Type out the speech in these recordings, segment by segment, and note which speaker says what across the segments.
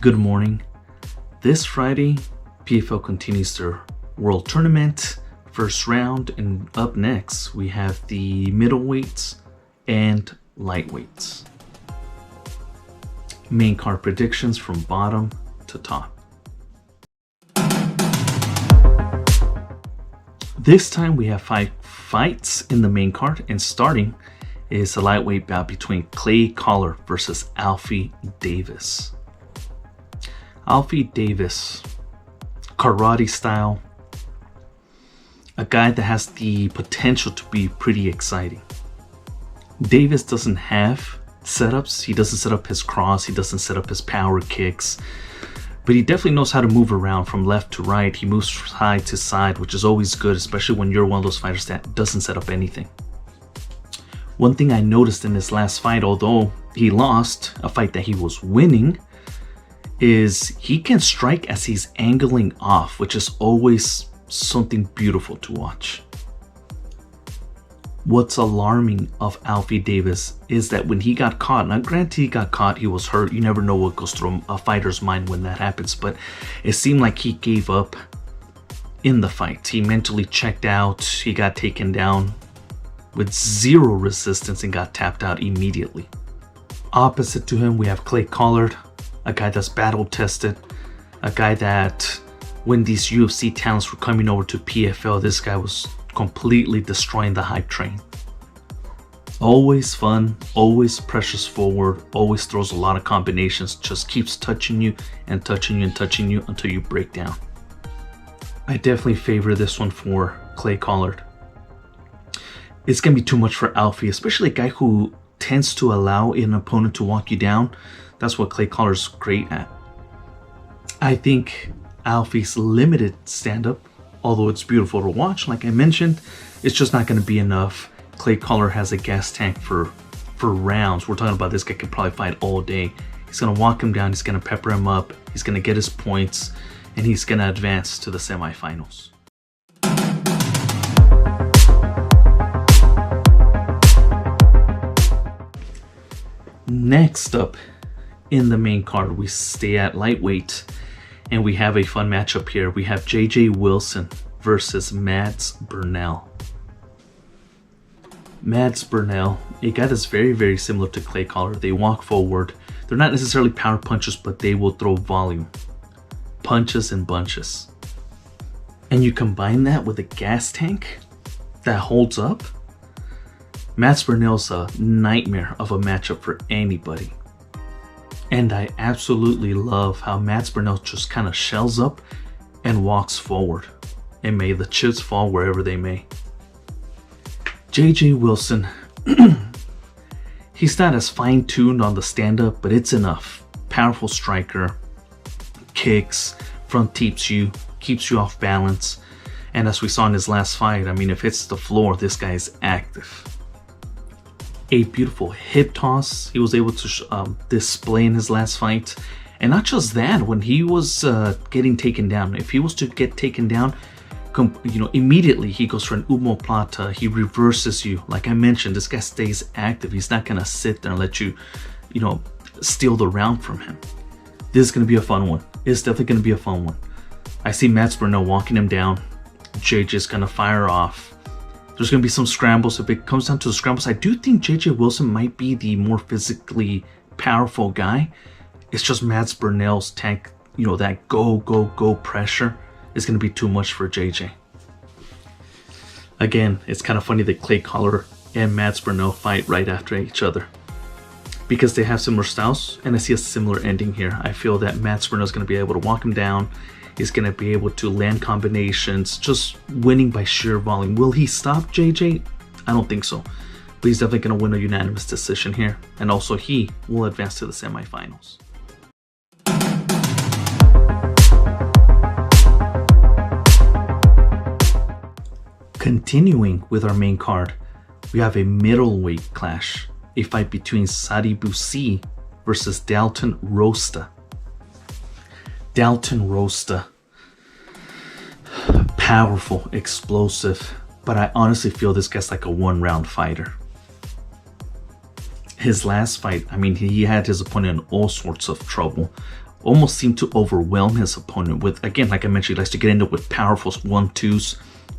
Speaker 1: Good morning. This Friday, PFL continues their World Tournament first round, and up next we have the middleweights and lightweights. Main card predictions from bottom to top. This time we have 5 fights in the main card, and starting is a lightweight bout between Clay Collard versus Alfie Davis. Alfie Davis, karate style, a guy that has the potential to be pretty exciting. Davis doesn't have setups. He doesn't set up his cross. He doesn't set up his power kicks. But he definitely knows how to move around from left to right. He moves side to side, which is always good, especially when you're one of those fighters that doesn't set up anything. One thing I noticed in this last fight, although he lost a fight that he was winning, is he can strike as he's angling off, which is always something beautiful to watch. What's alarming of Alfie Davis is that when he got caught, now granted he got caught, he was hurt, you never know what goes through a fighter's mind when that happens, but it seemed like he gave up in the fight. He mentally checked out, he got taken down with zero resistance and got tapped out immediately. Opposite to him, we have Clay Collard, a guy that's battle tested, a guy that when these UFC talents were coming over to PFL, this guy was completely destroying the hype train. Always fun, always pressures forward, always throws a lot of combinations, just keeps touching you and touching you and touching you until you break down. I definitely favor this one for Clay Collard. It's going to be too much for Alfie, especially a guy who tends to allow an opponent to walk you down. That's what Clay Collard's great at. I think Alfie's limited stand-up, although it's beautiful to watch, like I mentioned, it's just not going to be enough. Clay Collard has a gas tank for rounds. We're talking about this guy can probably fight all day. He's going to walk him down, he's going to pepper him up, he's going to get his points, and he's going to advance to the semifinals. Next up in the main card, we stay at lightweight, and we have a fun matchup here. We have JJ Wilson versus Mads Burnell. Mads Burnell, a guy that's very, very similar to Clay Collard. They walk forward. They're not necessarily power punchers, but they will throw volume. Punches and bunches. And you combine that with a gas tank that holds up. Mads Burnell's a nightmare of a matchup for anybody. And I absolutely love how Mads Burnell just kind of shells up and walks forward. And may the chips fall wherever they may. JJ Wilson, he's not as fine-tuned on the stand-up, but it's enough. Powerful striker, kicks, front teeps you, keeps you off balance. And as we saw in his last fight, I mean, if it's the floor, this guy is active. A beautiful hip toss he was able to display in his last fight. And not just that, when he was getting taken down, if he was to get taken down, immediately he goes for an omoplata. He reverses you. Like I mentioned, this guy stays active. He's not going to sit there and let you, steal the round from him. This is going to be a fun one. It's definitely going to be a fun one. I see Mads Burnell walking him down. JJ's going to fire off. There's going to be some scrambles. If it comes down to the scrambles, I do think JJ Wilson might be the more physically powerful guy. It's just Mads Burnell's tank, that go pressure is going to be too much for JJ. Again, it's kind of funny that Clay Collard and Mads Burnell fight right after each other because they have similar styles, and I see a similar ending here. I feel that Mads Burnell is going to be able to walk him down. He's going to be able to land combinations, just winning by sheer volume. Will he stop JJ? I don't think so. But he's definitely going to win a unanimous decision here. And also he will advance to the semifinals. Continuing with our main card, we have a middleweight clash. A fight between Sadi Boussi versus Dalton Rosta. Dalton Rosta, powerful, explosive, but I honestly feel this guy's like a one-round fighter. His last fight, I mean, he had his opponent in all sorts of trouble. almost seemed to overwhelm his opponent with, again, like I mentioned, he likes to get into it with powerful 1-2s,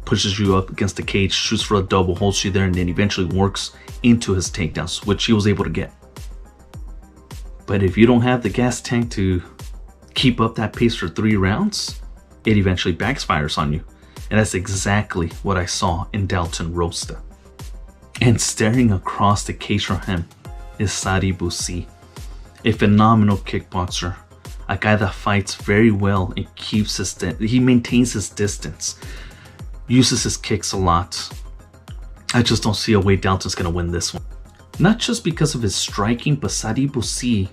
Speaker 1: pushes you up against the cage, shoots for a double, holds you there, and then eventually works into his takedowns, which he was able to get. But if you don't have the gas tank to keep up that pace for 3 rounds, it eventually backfires on you. And that's exactly what I saw in Dalton Rosta. And staring across the cage from him is Sari Busi, a phenomenal kickboxer, a guy that fights very well and keeps he maintains his distance, uses his kicks a lot. I just don't see a way Dalton's gonna win this one. Not just because of his striking, but Sari Busi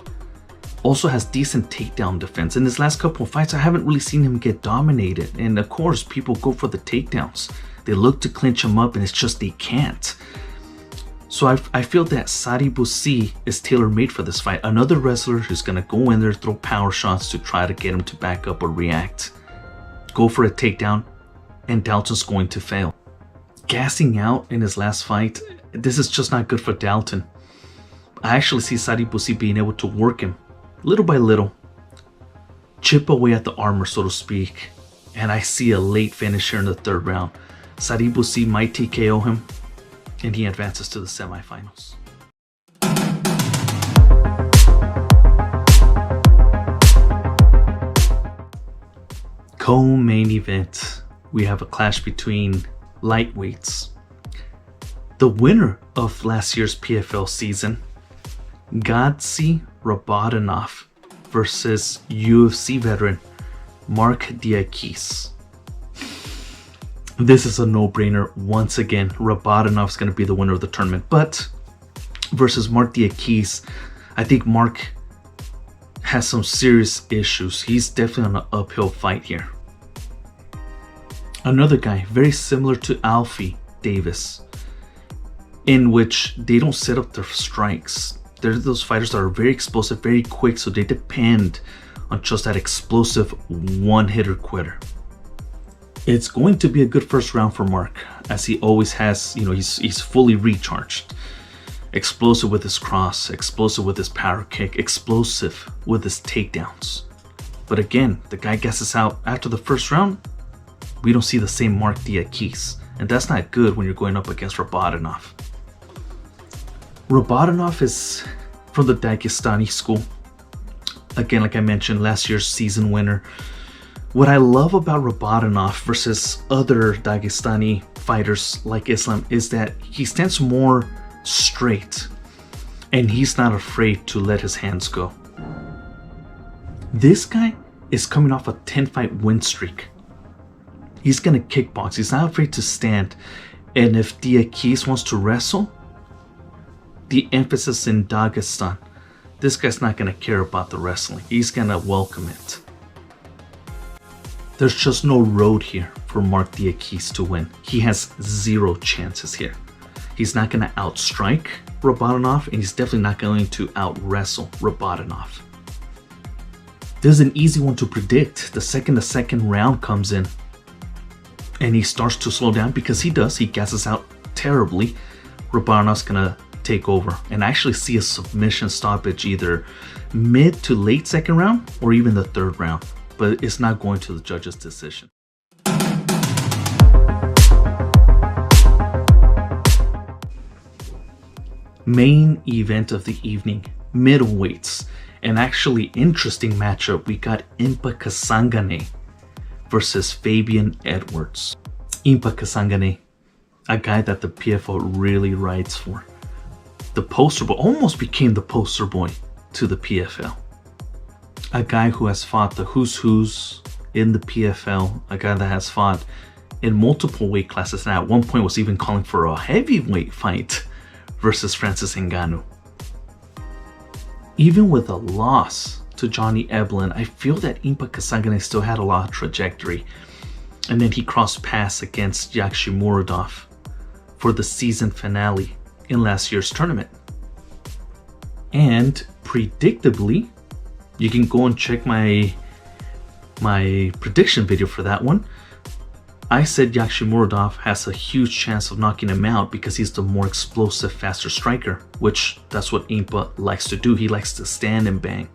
Speaker 1: also has decent takedown defense. In his last couple of fights, I haven't really seen him get dominated. And of course, people go for the takedowns. They look to clinch him up, and it's just they can't. So I feel that Sari Busi is tailor-made for this fight. Another wrestler who's going to go in there, throw power shots to try to get him to back up or react. Go for a takedown, and Dalton's going to fail. Gassing out in his last fight, this is just not good for Dalton. I actually see Sari Busi being able to work him little by little, chip away at the armor, so to speak, and I see a late finish here in the 3rd round. Sari Busi might TKO him, and he advances to the semifinals. Co-main event, we have a clash between lightweights. The winner of last year's PFL season, Gadzi Robotinov, versus UFC veteran Mark Diakis. This is a no-brainer. Once again, Robotinov's going to be the winner of the tournament. But versus Mark Diakis, I think Mark has some serious issues. He's definitely on an uphill fight here. Another guy very similar to Alfie Davis, in which they don't set up their strikes. They're those fighters that are very explosive, very quick, so they depend on just that explosive one-hitter quitter. It's going to be a good first round for Mark, as he always has. You know, he's fully recharged. Explosive with his cross, explosive with his power kick, explosive with his takedowns. But again, the guy guesses out after the first round. We don't see the same Mark Diakis, and that's not good when you're going up against Robotinov. Robotinov is from the Dagestani school. Again, like I mentioned, last year's season winner. What I love about Robotinov versus other Dagestani fighters like Islam is that he stands more straight, and he's not afraid to let his hands go. This guy is coming off a 10-fight win streak. He's gonna kickbox. He's not afraid to stand. And if Diakis wants to wrestle, the emphasis in Dagestan, this guy's not gonna care about the wrestling. He's gonna welcome it. There's just no road here for Mark Diakis to win. He has 0 chances here. He's not gonna outstrike Robotinov, and he's definitely not going to out-wrestle Robotinov. This is an easy one to predict. The second round comes in, and he starts to slow down, because he does. He gasses out terribly. Robotinov's gonna take over, and I actually see a submission stoppage either mid to late 2nd round or even the 3rd round, but it's not going to the judge's decision. Main event of the evening, middleweights. An actually interesting matchup. We got Impa Kasangane versus Fabian Edwards. Impa Kasangane, a guy that the PFL really rides for. The poster boy, almost became the poster boy to the PFL. A guy who has fought the who's in the PFL, a guy that has fought in multiple weight classes, and at one point was even calling for a heavyweight fight versus Francis Ngannou. Even with a loss to Johnny Eblen, I feel that Impa Kasangane still had a lot of trajectory. And then he crossed paths against Yakshimuradov for the season finale in last year's tournament. And predictably, you can go and check my prediction video for that one. I said Yakshimuradov has a huge chance of knocking him out because he's the more explosive, faster striker, which that's what Impa likes to do. He likes to stand and bang.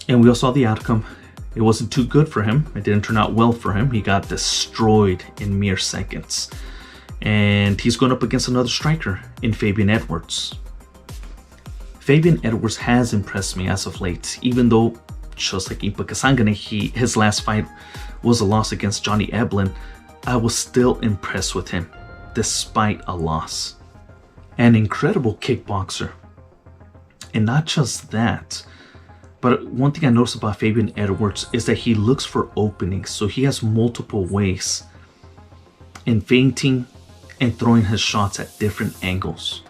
Speaker 1: And we all saw the outcome. It wasn't too good for him. It didn't turn out well for him. He got destroyed in mere seconds. And he's going up against another striker in Fabian Edwards. Fabian Edwards has impressed me as of late, even though, just like Impa Kasanganay, his last fight was a loss against Johnny Eblen. I was still impressed with him, despite a loss. An incredible kickboxer. And not just that, but one thing I noticed about Fabian Edwards is that he looks for openings, so he has multiple ways in feinting and throwing his shots at different angles.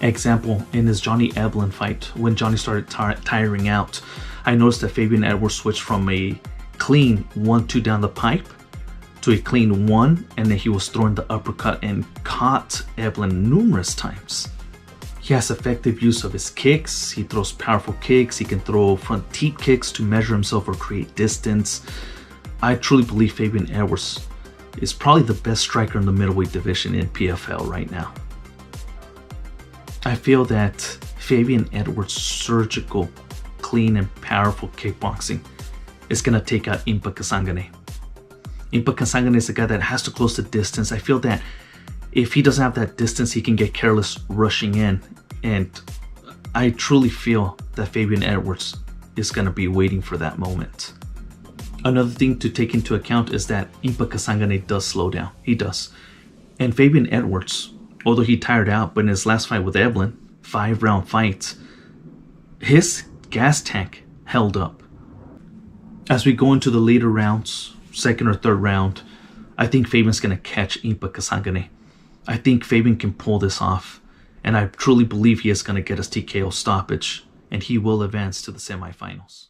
Speaker 1: Example, in his Johnny Eblen fight, when Johnny started tiring out, I noticed that Fabian Edwards switched from a clean 1-2 down the pipe to a clean 1, and then he was throwing the uppercut and caught Eblen numerous times. He has effective use of his kicks. He throws powerful kicks. He can throw front teep kicks to measure himself or create distance. I truly believe Fabian Edwards is probably the best striker in the middleweight division in PFL right now. I feel that Fabian Edwards' surgical, clean, and powerful kickboxing is going to take out Impa Kasanganay. Impa Kasanganay is a guy that has to close the distance. I feel that if he doesn't have that distance, he can get careless rushing in. And I truly feel that Fabian Edwards is going to be waiting for that moment. Another thing to take into account is that Impa Kasanganay does slow down. He does. And Fabian Edwards, although he tired out, but in his last fight with Eblen, 5-round fight, his gas tank held up. As we go into the later rounds, second or third round, I think Fabian's going to catch Impa Kasanganay. I think Fabian can pull this off, and I truly believe he is going to get his TKO stoppage, and he will advance to the semifinals.